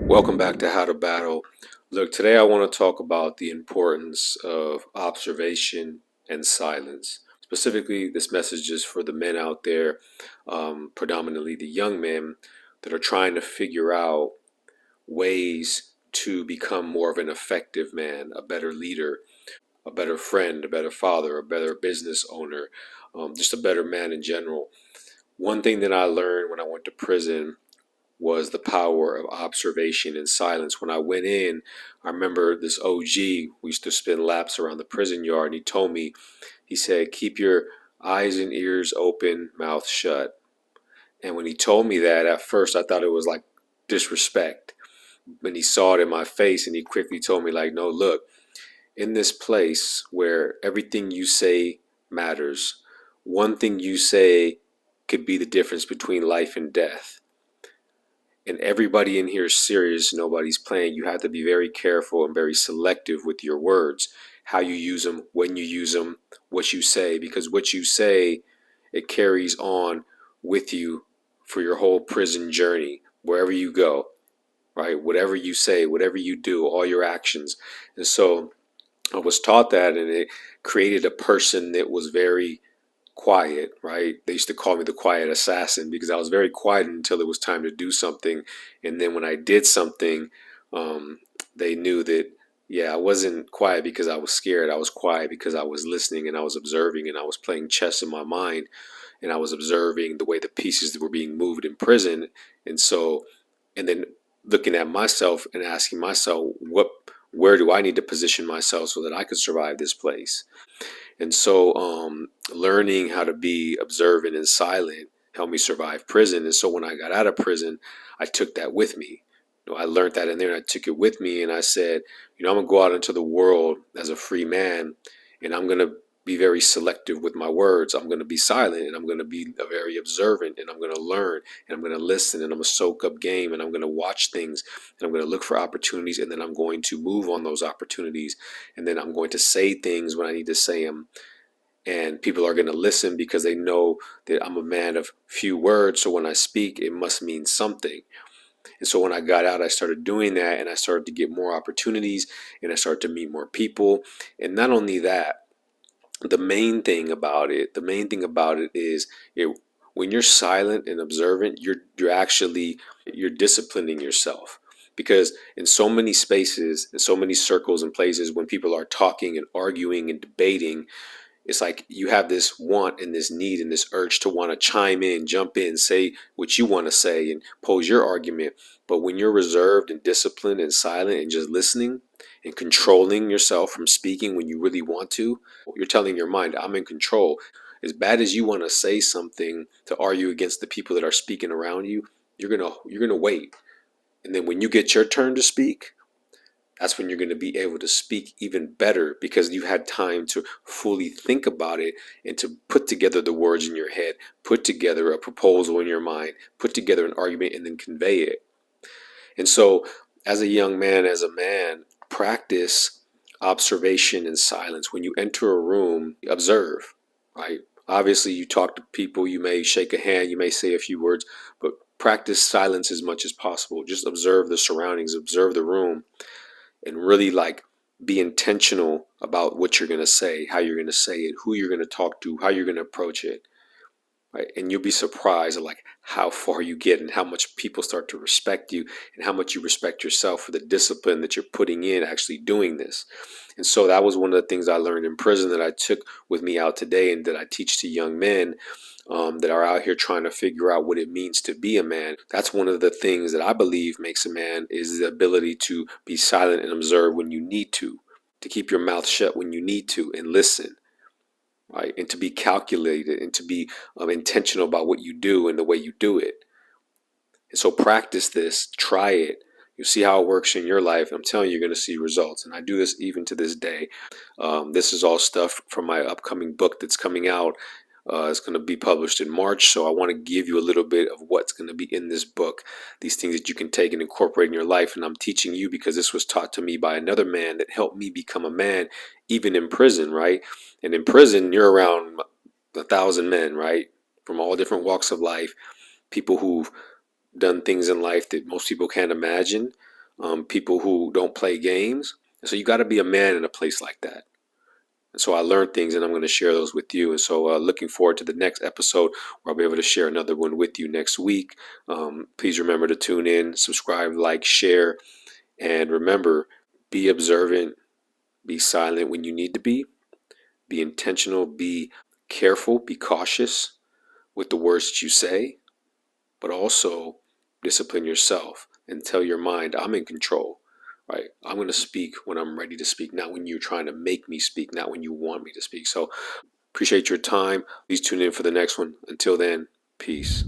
Welcome back to How to Battle. Look, today I want to talk about the importance of observation and silence. Specifically, this message is for the men out there, predominantly the young men, that are trying to figure out ways to become more of an effective man, a better leader, a better friend, a better father, a better business owner, just a better man in general. One thing that I learned when I went to prison was the power of observation and silence. When I went in, I remember this OG, we used to spin laps around the prison yard, and he told me, he said, keep your eyes and ears open, mouth shut. And when he told me that, at first I thought it was like disrespect. When he saw it in my face, and he quickly told me, like, no, look, in this place where everything you say matters, one thing you say could be the difference between life and death. And everybody in here is serious. Nobody's playing. You have to be very careful and very selective with your words, how you use them, when you use them, what you say, because what you say, it carries on with you for your whole prison journey, wherever you go, right? Whatever you say, whatever you do, all your actions. And so I was taught that, and it created a person that was very quiet, right? They used to call me the quiet assassin because I was very quiet until it was time to do something. And then when I did something, um, they knew that, yeah, I wasn't quiet because I was scared. I was quiet because I was listening and I was observing and I was playing chess in my mind and I was observing the way the pieces were being moved in prison. And so, and then looking at myself and asking myself, where do I need to position myself so that I could survive this place? And so, learning how to be observant and silent helped me survive prison. And so, when I got out of prison, I took that with me. I learned that in there, and I took it with me. And I said, I'm gonna go out into the world as a free man, and I'm gonna be very selective with my words. I'm gonna be silent, and I'm gonna be very observant, and I'm gonna learn, and I'm gonna listen, and I'm gonna soak up game, and I'm gonna watch things, and I'm gonna look for opportunities, and then I'm going to move on those opportunities, and then I'm going to say things when I need to say them, and people are going to listen because they know that I'm a man of few words. So when I speak, it must mean something. And so when I got out, I started doing that, and I started to get more opportunities, and I started to meet more people. And not only that, the main thing about it is when you're silent and observant, you're disciplining yourself. Because in so many spaces, in so many circles and places, when people are talking and arguing and debating, it's like you have this want and this need and this urge to want to chime in, jump in, say what you want to say and pose your argument. But when you're reserved and disciplined and silent and just listening and controlling yourself from speaking when you really want to, you're telling your mind, I'm in control. As bad as you want to say something to argue against the people that are speaking around you, you're gonna wait. And then when you get your turn to speak, that's when you're going to be able to speak even better because you had time to fully think about it and to put together the words in your head, put together a proposal in your mind, put together an argument, and then convey it. And so, as a young man, as a man, practice observation and silence. When you enter a room, observe, right? Obviously, you talk to people, you may shake a hand, you may say a few words, but practice silence as much as possible. Just observe the surroundings, observe the room, and really like be intentional about what you're going to say, how you're going to say it, who you're going to talk to, how you're going to approach it, right? And you'll be surprised at like how far you get and how much people start to respect you and how much you respect yourself for the discipline that you're putting in actually doing this. And so that was one of the things I learned in prison that I took with me out today and that I teach to young men that are out here trying to figure out what it means to be a man. That's one of the things that I believe makes a man is the ability to be silent and observe when you need to keep your mouth shut when you need to, and listen, right? And to be calculated and to be intentional about what you do and the way you do it. And so practice this, try it. You'll see how it works in your life. I'm telling you, you're going to see results. And I do this even to this day. This is all stuff from my upcoming book that's coming out. It's going to be published in March, so I want to give you a little bit of what's going to be in this book, these things that you can take and incorporate in your life. And I'm teaching you because this was taught to me by another man that helped me become a man, even in prison, right? And in prison, you're around 1,000 men, right, from all different walks of life, people who've done things in life that most people can't imagine. people who don't play games. And so you got to be a man in a place like that. And so I learned things, and I'm going to share those with you. And so looking forward to the next episode where I'll be able to share another one with you next week. Please remember to tune in, subscribe, like, share, and remember, be observant, be silent when you need to be intentional, be careful, be cautious with the words that you say, but also discipline yourself and tell your mind, I'm in control, right? I'm going to speak when I'm ready to speak, not when you're trying to make me speak, not when you want me to speak. So appreciate your time. Please tune in for the next one. Until then, peace.